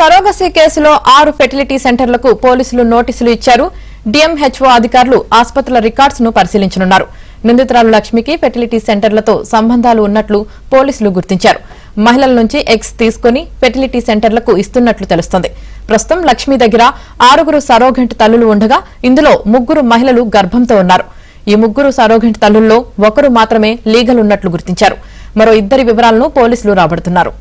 Surrogacy కేసులో 6 fertility సెంటర్లకు పోలీసులు నోటీసులు ఇచ్చారు. డిఎంహెచ్ఓ అధికారులు ఆసుపత్రుల రికార్డ్స్ ను పరిశీలించనున్నారు. నిందితురాలు లక్ష్మికి ఫెర్టిలిటీ సెంటర్లతో సంబంధాలు ఉన్నట్లు పోలీసులు గుర్తించారు. మహిళల నుంచి ఎగ్స్ తీసుకుని ఫెర్టిలిటీ సెంటర్లకు ఇస్తున్నట్లు తెలుస్తోంది. ప్రస్తుతం లక్ష్మి దగ్గర 6 సరోగెంట్ తల్లులు ఉండగా ఇందులో 3 మహిళలు గర్భంతో ఉన్నారు. ఈ 3 సరోగెంట్ తల్లుల్లో 1 మాత్రమే లీగల్ ఉన్నట్లు గుర్తించారు. మరో 2 వివరాలను పోలీసులు రాబడుతున్నారు.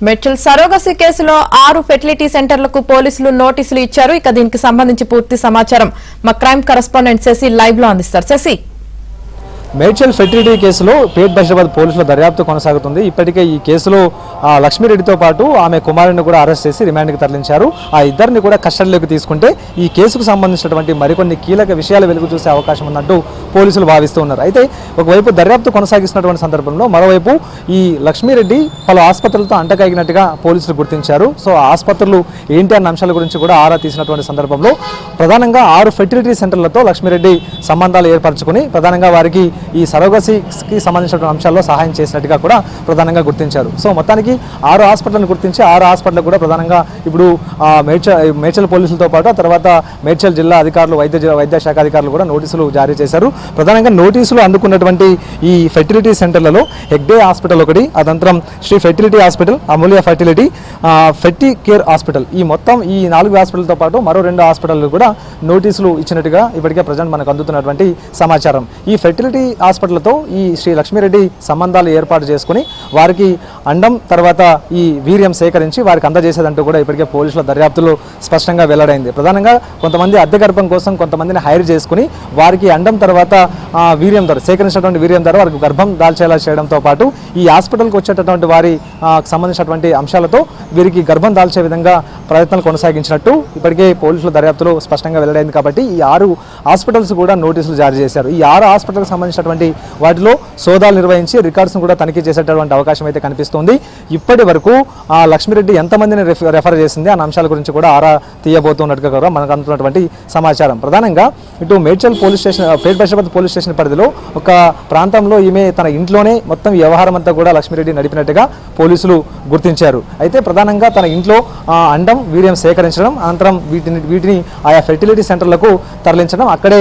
మెడ్చల్ సరోగసీ కేసులో 6 ఫెర్టిలిటీ సెంటర్లకు పోలీసులు నోటీసులు ఇచ్చారు. ఇక దీనికి సంబంధించి పూర్తి సమాచారం మా క్రైమ్ కరెస్పాండెంట్ శశి లైవ్ లో అందిస్తారు. శశి, మేడ్చల్ ఫెర్టిలిటీ కేసులో పేట్ బషీరాబాద్ పోలీసుల దర్యాప్తు కొనసాగుతుంది. ఇప్పటికే ఈ కేసులో లక్ష్మీరెడ్డితో పాటు ఆమె కుమారుడిని కూడా అరెస్ట్ చేసి రిమాండ్కి తరలించారు. ఆ ఇద్దరిని కూడా కస్టడీలోకి తీసుకుంటే ఈ కేసుకు సంబంధించినటువంటి మరికొన్ని కీలక విషయాలు వెలుగు చూసే అవకాశం ఉన్నట్టు పోలీసులు భావిస్తూ ఉన్నారు. అయితే ఒకవైపు దర్యాప్తు కొనసాగిస్తున్నటువంటి సందర్భంలో మరోవైపు ఈ లక్ష్మీరెడ్డి పలు ఆసుపత్రులతో అంటకాగినట్టుగా పోలీసులు గుర్తించారు. సో ఆసుపత్రులు ఏంటి అన్న అంశాల గురించి కూడా ఆరా తీసినటువంటి సందర్భంలో ప్రధానంగా 6 ఫెర్టిలిటీ సెంటర్లతో లక్ష్మీరెడ్డి సంబంధాలు ఏర్పరచుకుని ప్రధానంగా వారికి ఈ సరోగసీకి సంబంధించిన అంశాల్లో సహాయం చేసినట్టుగా కూడా ప్రధానంగా గుర్తించారు. సో మొత్తానికి 6 హాస్పిటల్ని గుర్తించి 6 హాస్పిటల్ కూడా ప్రధానంగా ఇప్పుడు మేడ్చల్ పోలీసులతో పాటు ఆ తర్వాత మేడ్చల్ జిల్లా అధికారులు వైద్య శాఖ అధికారులు కూడా నోటీసులు జారీ చేశారు. ప్రధానంగా నోటీసులు అందుకున్నటువంటి ఈ ఫెర్టిలిటీ సెంటర్లలో హెగ్డే హాస్పిటల్ ఒకటి, అనంతరం శ్రీ ఫెర్టిలిటీ హాస్పిటల్, అమూల్య ఫెర్టిలిటీ, ఫెర్టి కేర్ హాస్పిటల్, ఈ మొత్తం ఈ 4 హాస్పిటల్తో పాటు మరో 2 హాస్పిటల్ కూడా నోటీసులు ఇచ్చినట్టుగా ఇప్పటికే ప్రజెంట్ మనకు అందుతున్నటువంటి సమాచారం. ఈ ఫెర్టిలిటీ హాస్పిటల్తో ఈ శ్రీ లక్ష్మీరెడ్డి సంబంధాలు ఏర్పాటు చేసుకుని వారికి అండం తర్వాత ఈ వీర్యం సేకరించి వారికి అందజేసేదంటూ కూడా ఇప్పటికే పోలీసుల దర్యాప్తులో స్పష్టంగా వెల్లడైంది. ప్రధానంగా కొంతమంది అద్దె గర్భం కోసం కొంతమందిని హైర్ చేసుకుని వారికి అండం తర్వాత వీర్యం ద్వారా సేకరించినటువంటి వీర్యం ద్వారా వారికి గర్భం దాల్చేలా చేయడంతో పాటు ఈ హాస్పిటల్కి వచ్చేటటువంటి వారి సంబంధించినటువంటి అంశాలతో వీరికి గర్భం దాల్చే విధంగా ప్రయత్నాలు కొనసాగించినట్టు ఇప్పటికే పోలీసుల దర్యాప్తులో స్పష్టంగా వెల్లడైంది. కాబట్టి ఈ 6 హాస్పిటల్స్ కూడా నోటీసులు జారీ చేశారు. ఈ 6 హాస్పిటల్కి సంబంధించినటువంటి వాటిలో సోదాలు నిర్వహించి రికార్డ్స్ను కూడా తనిఖీ చేసేటటువంటి అవకాశం అయితే కనిపిస్తుంది. ఇప్పటి వరకు లక్ష్మీరెడ్డి ఎంతమందిని రెఫర్ చేసింది అన్న అంశాల గురించి కూడా ఆరా తీయబోతున్నట్టుగా కూడా మనకు అందుతున్నటువంటి సమాచారం. ప్రధానంగా ఇటు మేడ్చల్ పోలీస్ స్టేషన్, పేట్ బషీరాబాద్ పోలీస్ స్టేషన్ పరిధిలో ఒక ప్రాంతంలో ఈమె తన ఇంట్లోనే మొత్తం వ్యవహారం అంతా కూడా లక్ష్మీరెడ్డి నడిపినట్టుగా పోలీసులు గుర్తించారు. అయితే ప్రధానంగా తన ఇంట్లో అండం వీర్యం సేకరించడం, అనంతరం వీటిని ఆయా ఫెర్టిలిటీ సెంటర్లకు తరలించడం, అక్కడే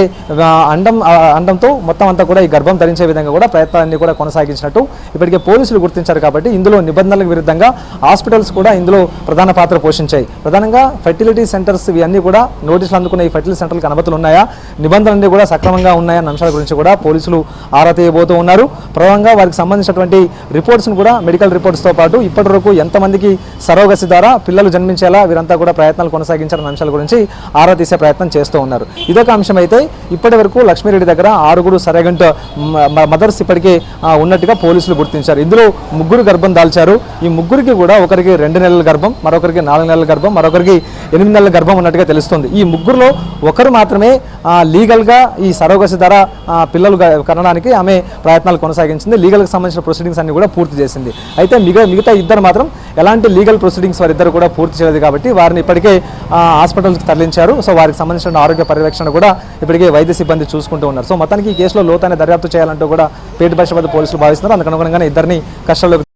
అండంతో మొత్తం అంతా కూడా ఈ గర్భం ధరించే విధంగా కూడా ప్రయత్నాలన్నీ కూడా కొనసాగించినట్టు ఇప్పటికే పోలీసులు గుర్తించారు. కాబట్టి ఇందులో నిబంధనలకు విరుద్ధంగా హాస్పిటల్స్ కూడా ఇందులో ప్రధాన పాత్ర పోషించాయి. ప్రధానంగా ఫెర్టిలిటీ సెంటర్స్ ఇవన్నీ కూడా నోటీసులు అందుకున్న ఈ ఫెర్టిలిటీ సెంటర్లకు అనుమతులు ఉన్నాయా, నిబంధనలన్నీ కూడా సక్రమంగా ఉన్నాయన్న అంశాల గురించి కూడా పోలీసులు ఆరా తీయబోతూ ఉన్నారు. ప్రధానంగా వారికి సంబంధించినటువంటి రిపోర్ట్స్ను కూడా మెడికల్ రిపోర్ట్స్తో పాటు ఇప్పటివరకు ఎంతమందికి సరోగసి ద్వారా పిల్లలు జన్మించేలా వీరంతా కూడా ప్రయత్నాలు కొనసాగించాలన్న అంశాల గురించి ఆరా తీసే ప్రయత్నం చేస్తూ ఉన్నారు. ఇదొక అంశం అయితే ఇప్పటి వరకు లక్ష్మీరెడ్డి దగ్గర 6 సరోగెంట్ మదర్స్ ఇప్పటికే ఉన్నట్టుగా పోలీసులు గుర్తించారు. ఇందులో 3 గర్భం దాల్చారు. ఈ 3కి కూడా ఒకరికి 2 నెలల గర్భం, మరొకరికి 4 నెలల గర్భం, మరొకరికి 8 నెలల గర్భం ఉన్నట్టుగా తెలుస్తుంది. ఈ 3లో ఒకరు మాత్రమే లీగల్గా ఈ సరోగసి ద్వారా పిల్లలు కనడానికి ఆమె ప్రయత్నాలు కొనసాగించింది. లీగల్కి సంబంధించిన ప్రొసీడింగ్స్ అన్ని కూడా పూర్తి చేసింది. అయితే మిగతా 2 మాత్రం ఎలాంటి లీగల్ ప్రొసీడింగ్స్ వారిద్దరు కూడా పూర్తి చేయలేదు. కాబట్టి వారిని ఇప్పటికే హాస్పిటల్కి తరలించారు. సో వారికి సంబంధించిన ఆరోగ్య పర్యవేక్షణ కూడా ఇప్పటికే వైద్య సిబ్బంది చూసుకుంటూ ఉన్నారు. సో మొత్తానికి ఈ కేసులో లోతైన దర్యాప్తు చేయాలంటూ కూడా పేట్ బషీరాబాద్ పోలీసులు భావిస్తున్నారు. అందుకనుగుణంగానే ఇద్దరిని కస్టడీలోకి